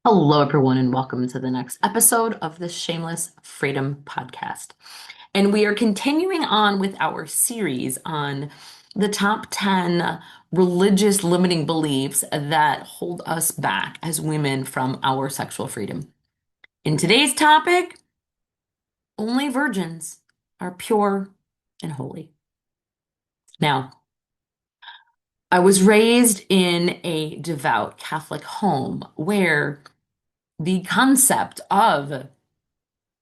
Hello, everyone, and welcome to the next episode of the Shameless Freedom Podcast. And we are continuing on with our series on the top 10 religious limiting beliefs that hold us back as women from our sexual freedom. In today's topic, only virgins are pure and holy. Now, I was raised in a devout Catholic home where the concept of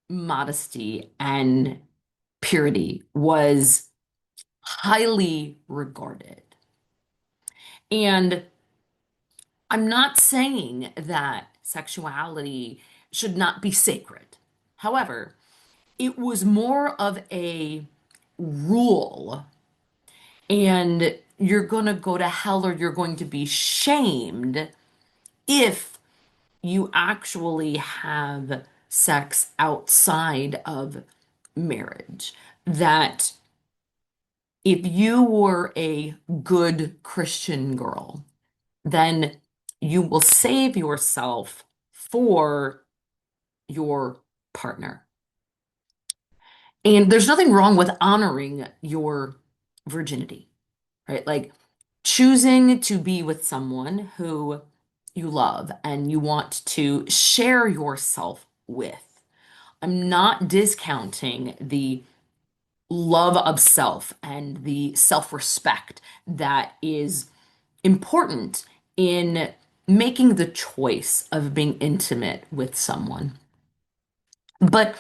modesty and purity was highly regarded. And I'm not saying that sexuality should not be sacred. However, it was more of a rule, and you're going to go to hell or you're going to be shamed if you actually have sex outside of marriage. That if you were a good Christian girl, then you will save yourself for your partner. And there's nothing wrong with honoring your virginity, right? Like choosing to be with someone who you love and you want to share yourself with. I'm not discounting the love of self and the self-respect that is important in making the choice of being intimate with someone. But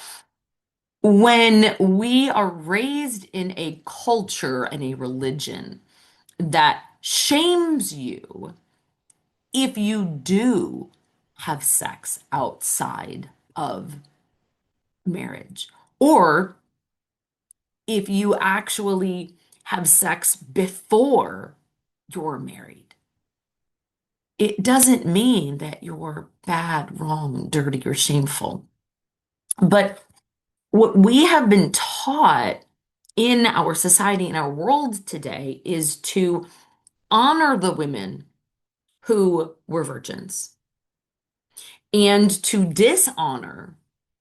when we are raised in a culture and a religion that shames you if you do have sex outside of marriage, or if you actually have sex before you're married, it doesn't mean that you're bad, wrong, dirty, or shameful. But what we have been taught in our society, in our world today, is to honor the women who were virgins and to dishonor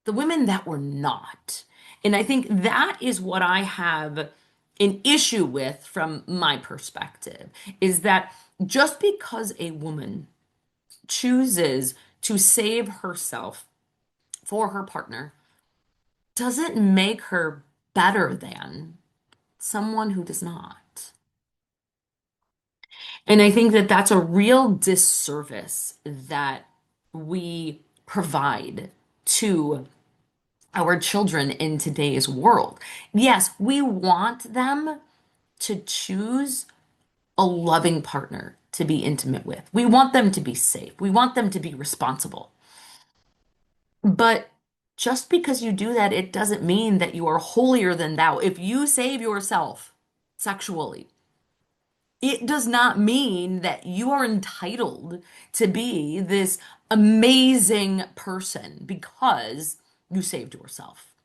the women that were not. And I think that is what I have an issue with from my perspective, is that just because a woman chooses to save herself for her partner doesn't make her better than someone who does not. And I think that that's a real disservice that we provide to our children in today's world. Yes, we want them to choose a loving partner to be intimate with. We want them to be safe. We want them to be responsible. But just because you do that, it doesn't mean that you are holier than thou. If you save yourself sexually, it does not mean that you are entitled to be this amazing person because you saved yourself,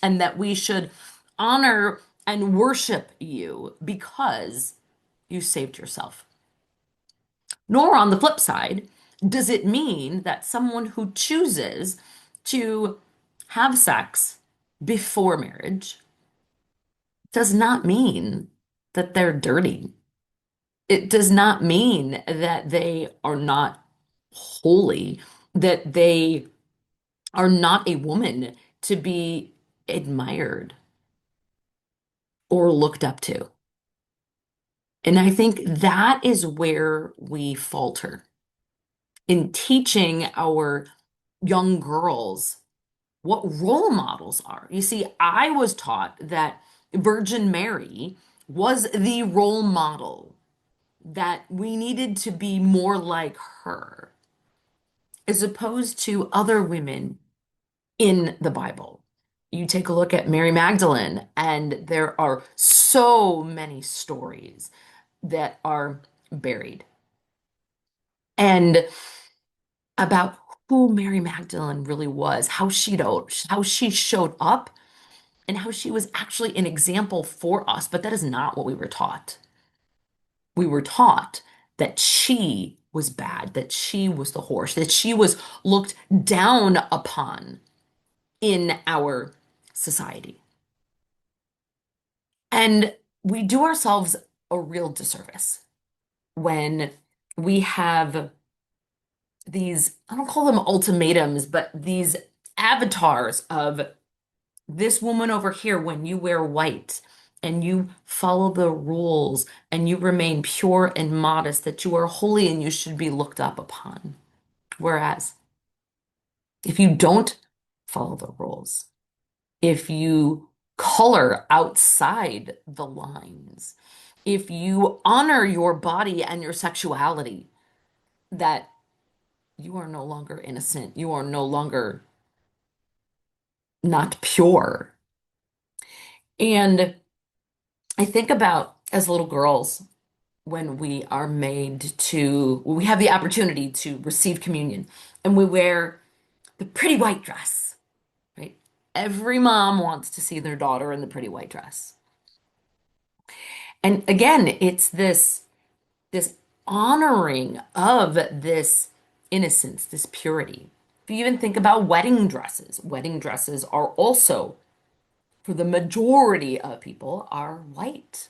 and that we should honor and worship you because you saved yourself. Nor on the flip side, does it mean that someone who chooses to have sex before marriage does not mean that they're dirty. It does not mean that they are not holy, that they are not a woman to be admired or looked up to. And I think that is where we falter in teaching our young girls what role models are. You see, I was taught that Virgin Mary was the role model, that we needed to be more like her, as opposed to other women in the Bible. You take a look at Mary Magdalene, and there are so many stories that are buried. And about who Mary Magdalene really was, how she showed up, and how she was actually an example for us. But that is not what we were taught. We were taught that she was bad, that she was the horse, that she was looked down upon in our society. And we do ourselves a real disservice when we have these, I don't call them ultimatums, but these avatars of this woman over here, when you wear white and you follow the rules and you remain pure and modest, that you are holy and you should be looked up upon. Whereas if you don't follow the rules, if you color outside the lines, if you honor your body and your sexuality, that you are no longer innocent, you are no longer not pure. And I think about as little girls when we are made to, we have the opportunity to receive communion and we wear the pretty white dress, right? Every mom wants to see their daughter in the pretty white dress. And again, it's this honoring of this innocence, this purity. If you even think about wedding dresses are also, for the majority of people, are white,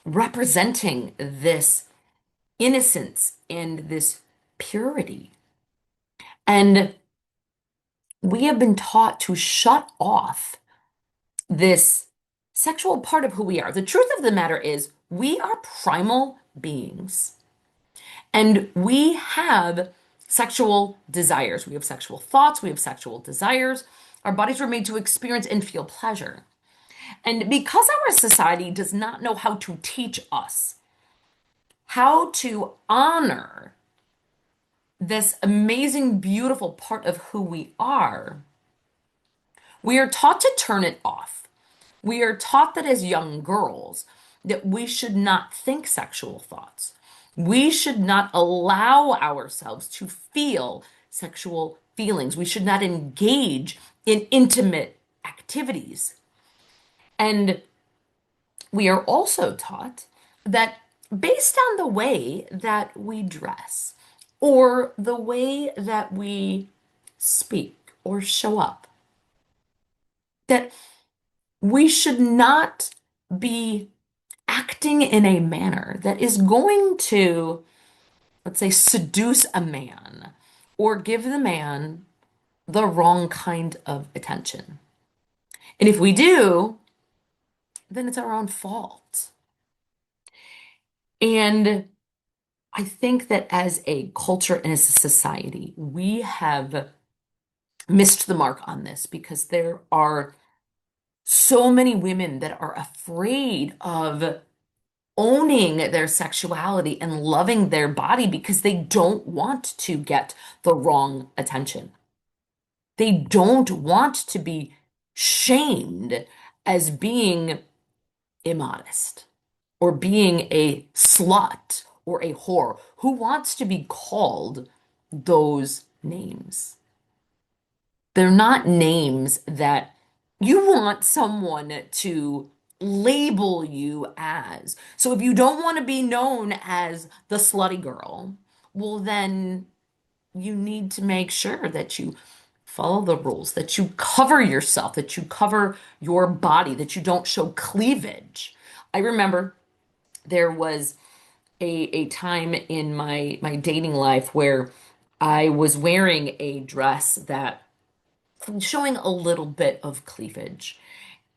representing this innocence and this purity. And we have been taught to shut off this sexual part of who we are. The truth of the matter is, we are primal beings and we have sexual desires. We have sexual thoughts, we have sexual desires. Our bodies were made to experience and feel pleasure. And because our society does not know how to teach us how to honor this amazing, beautiful part of who we are, we are taught to turn it off. We are taught that as young girls, that we should not think sexual thoughts. We should not allow ourselves to feel sexual feelings. We should not engage in intimate activities. And we are also taught that based on the way that we dress or the way that we speak or show up, that we should not be acting in a manner that is going to, let's say, seduce a man or give the man the wrong kind of attention. And if we do, then it's our own fault. And I think that as a culture and as a society, we have missed the mark on this because there are so many women that are afraid of owning their sexuality and loving their body because they don't want to get the wrong attention. They don't want to be shamed as being immodest or being a slut or a whore. Who wants to be called those names? They're not names that you want someone to label you as. So if you don't want to be known as the slutty girl, well, then you need to make sure that you follow the rules, that you cover yourself, that you cover your body, that you don't show cleavage. I remember there was a time in my dating life where I was wearing a dress that showing a little bit of cleavage.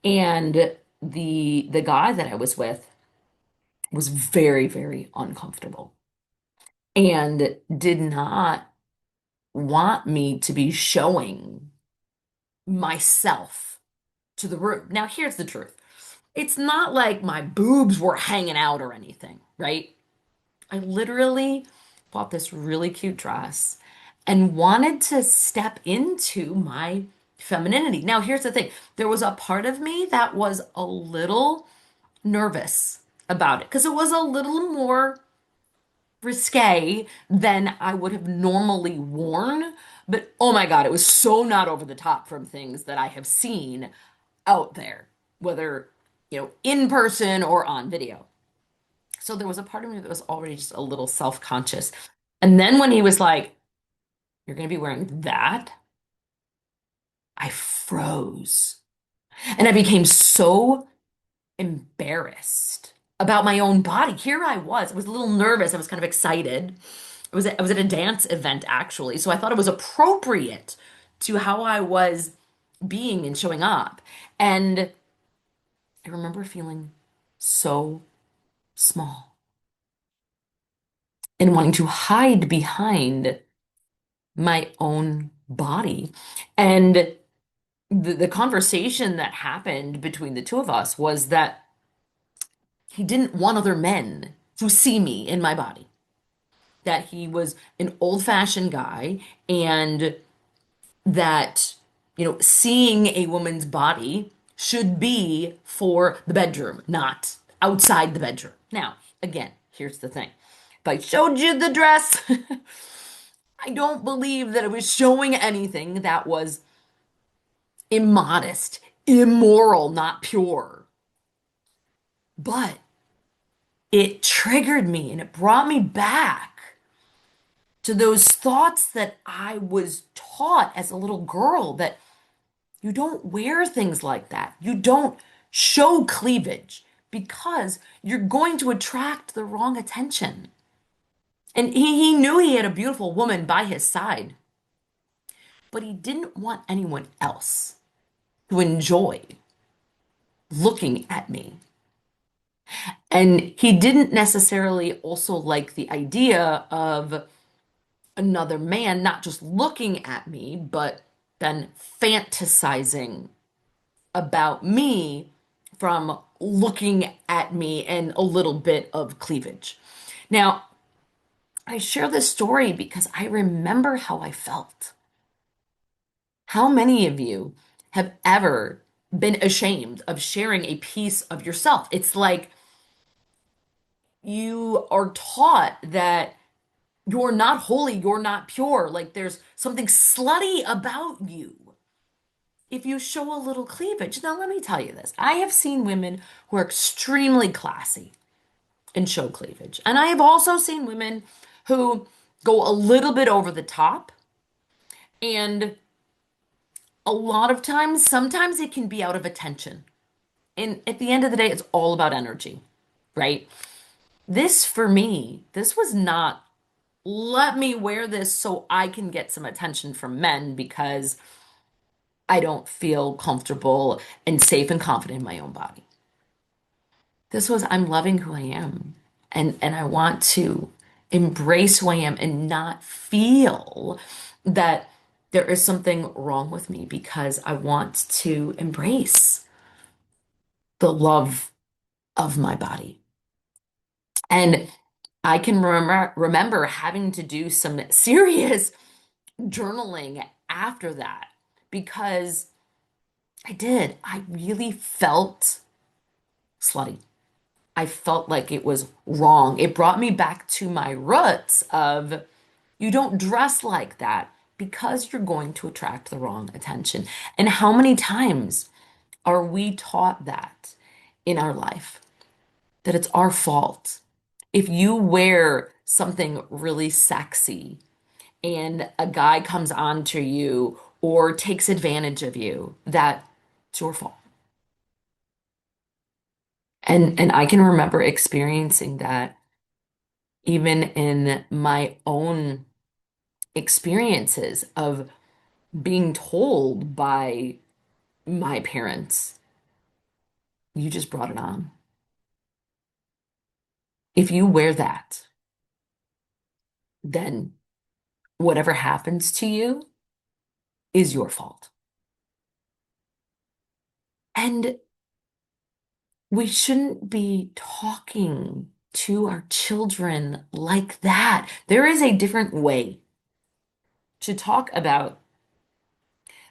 And the guy that I was with was very, very uncomfortable and did not want me to be showing myself to the room. Now, here's the truth. It's not like my boobs were hanging out or anything, right? I literally bought this really cute dress and wanted to step into my femininity. Now, here's the thing. There was a part of me that was a little nervous about it because it was a little more risque than I would have normally worn. But oh my God, it was so not over the top from things that I have seen out there, whether, in person or on video. So there was a part of me that was already just a little self-conscious. And then when he was like, "You're going to be wearing that," I froze. And I became so embarrassed about my own body. Here I was a little nervous. I was kind of excited. I was at a dance event actually, so I thought it was appropriate to how I was being and showing up. And I remember feeling so small and wanting to hide behind my own body. And the conversation that happened between the two of us was that he didn't want other men to see me in my body, that he was an old-fashioned guy, and that, seeing a woman's body should be for the bedroom, not outside the bedroom. Now, again, here's the thing. If I showed you the dress, I don't believe that it was showing anything that was immodest, immoral, not pure. But it triggered me and it brought me back to those thoughts that I was taught as a little girl, that you don't wear things like that. You don't show cleavage because you're going to attract the wrong attention. And he knew he had a beautiful woman by his side, but he didn't want anyone else to enjoy looking at me. And he didn't necessarily also like the idea of another man not just looking at me, but then fantasizing about me from looking at me and a little bit of cleavage. Now, I share this story because I remember how I felt. How many of you have ever been ashamed of sharing a piece of yourself? It's like you are taught that you're not holy, you're not pure, like there's something slutty about you if you show a little cleavage. Now, let me tell you this. I have seen women who are extremely classy and show cleavage. And I have also seen women who go a little bit over the top. And a lot of times, sometimes it can be out of attention. And at the end of the day, it's all about energy, right? This for me, this was not, let me wear this so I can get some attention from men because I don't feel comfortable and safe and confident in my own body. This was, I'm loving who I am. And I want to embrace who I am and not feel that there is something wrong with me, because I want to embrace the love of my body. And I can remember having to do some serious journaling after that, because I did. I really felt slutty. I felt like it was wrong. It brought me back to my roots of, you don't dress like that because you're going to attract the wrong attention. And how many times are we taught that in our life? That it's our fault. If you wear something really sexy and a guy comes on to you or takes advantage of you, that it's your fault. And I can remember experiencing that even in my own experiences of being told by my parents, you just brought it on. If you wear that, then whatever happens to you is your fault. And we shouldn't be talking to our children like that. There is a different way to talk about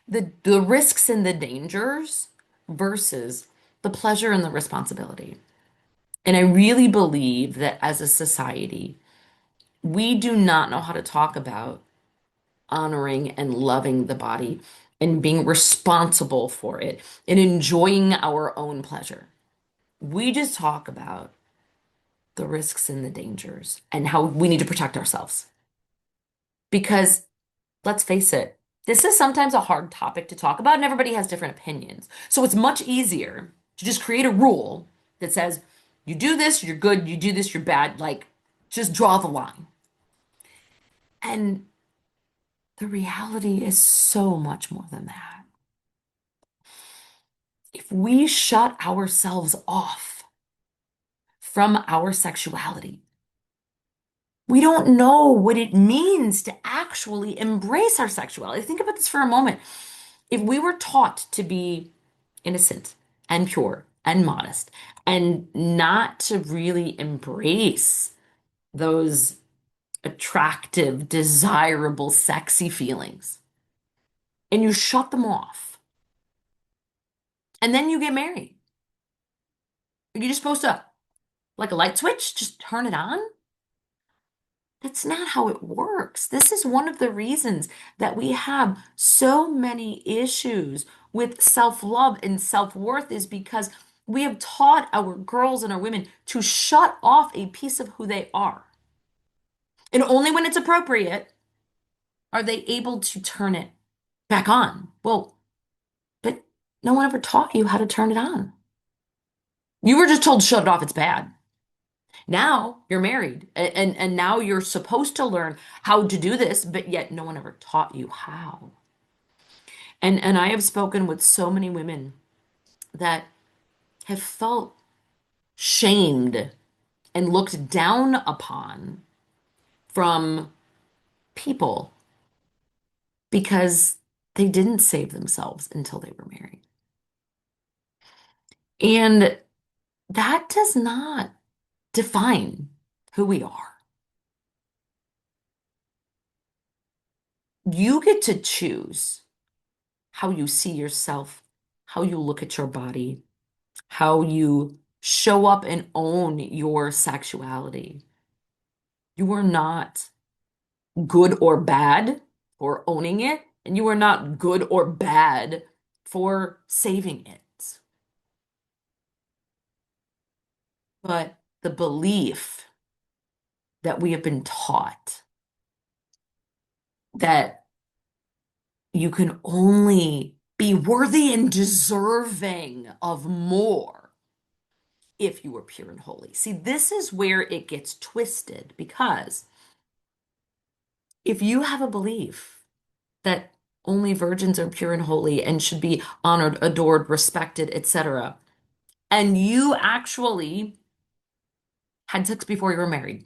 the risks and the dangers versus the pleasure and the responsibility. And I really believe that as a society, we do not know how to talk about honoring and loving the body and being responsible for it and enjoying our own pleasure. We just talk about the risks and the dangers and how we need to protect ourselves. Because let's face it, this is sometimes a hard topic to talk about, and everybody has different opinions. So it's much easier to just create a rule that says, you do this, you're good, you do this, you're bad. Like, just draw the line. And the reality is so much more than that. If we shut ourselves off from our sexuality, we don't know what it means to actually embrace our sexuality. Think about this for a moment. If we were taught to be innocent and pure and modest and not to really embrace those attractive, desirable, sexy feelings, and you shut them off, and then you get married, are you just supposed to, like a light switch, just turn it on? That's not how it works. This is one of the reasons that we have so many issues with self-love and self-worth is because we have taught our girls and our women to shut off a piece of who they are. And only when it's appropriate are they able to turn it back on. Well, but no one ever taught you how to turn it on. You were just told shut it off, it's bad. Now you're married and now you're supposed to learn how to do this, but yet no one ever taught you how. And I have spoken with so many women that have felt shamed and looked down upon from people because they didn't save themselves until they were married. And that does not define who we are. You get to choose how you see yourself, how you look at your body, how you show up and own your sexuality. You are not good or bad for owning it, and you are not good or bad for saving it. But the belief that we have been taught that you can only be worthy and deserving of more if you were pure and holy. See, this is where it gets twisted because if you have a belief that only virgins are pure and holy and should be honored, adored, respected, etc., and you actually had sex before you were married,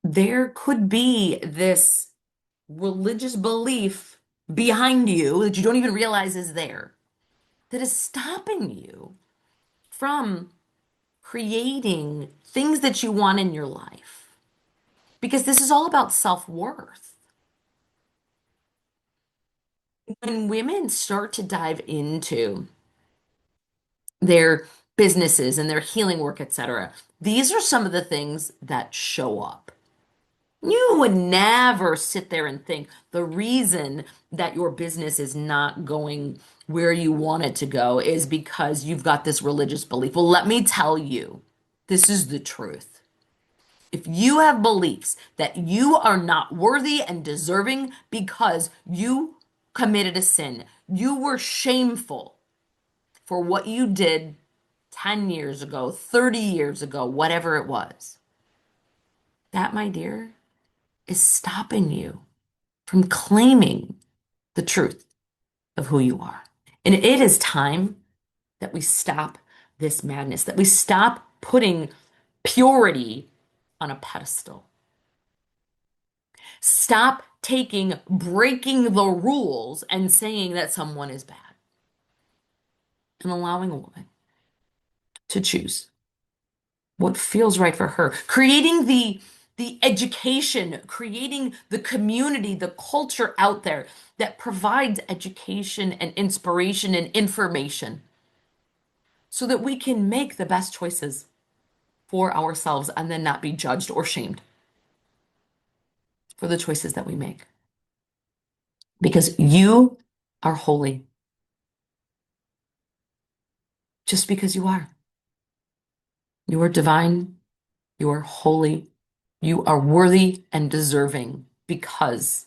there could be this religious belief behind you that you don't even realize is there that is stopping you from creating things that you want in your life. Because this is all about self-worth. When women start to dive into their businesses and their healing work, etc., these are some of the things that show up. You would never sit there and think the reason that your business is not going where you want it to go is because you've got this religious belief. Well, let me tell you, this is the truth. If you have beliefs that you are not worthy and deserving because you committed a sin, you were shameful for what you did 10 years ago, 30 years ago, whatever it was, that, my dear, is stopping you from claiming the truth of who you are. And it is time that we stop this madness, that we stop putting purity on a pedestal. Stop taking breaking the rules and saying that someone is bad and allowing a woman to choose what feels right for her. Creating the education, creating the community, the culture out there that provides education and inspiration and information so that we can make the best choices for ourselves and then not be judged or shamed for the choices that we make. Because you are holy just because you are. You are divine. You are holy. You are worthy and deserving because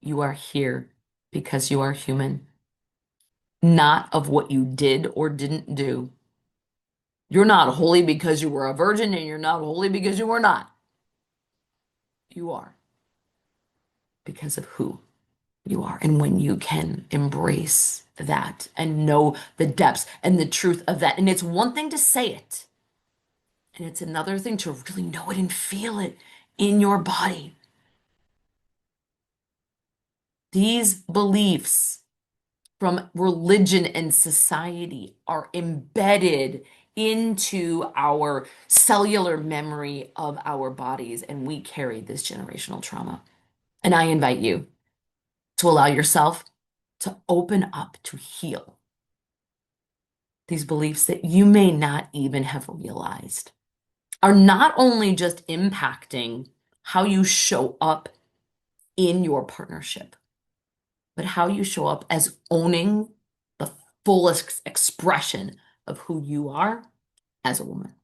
you are here, because you are human, not of what you did or didn't do. You're not holy because you were a virgin, and you're not holy because you were not. You are because of who you are. And when you can embrace that and know the depths and the truth of that, and it's one thing to say it, and it's another thing to really know it and feel it in your body. These beliefs from religion and society are embedded into our cellular memory of our bodies, and we carry this generational trauma. And I invite you to allow yourself to open up to heal these beliefs that you may not even have realized are not only just impacting how you show up in your partnership, but how you show up as owning the fullest expression of who you are as a woman.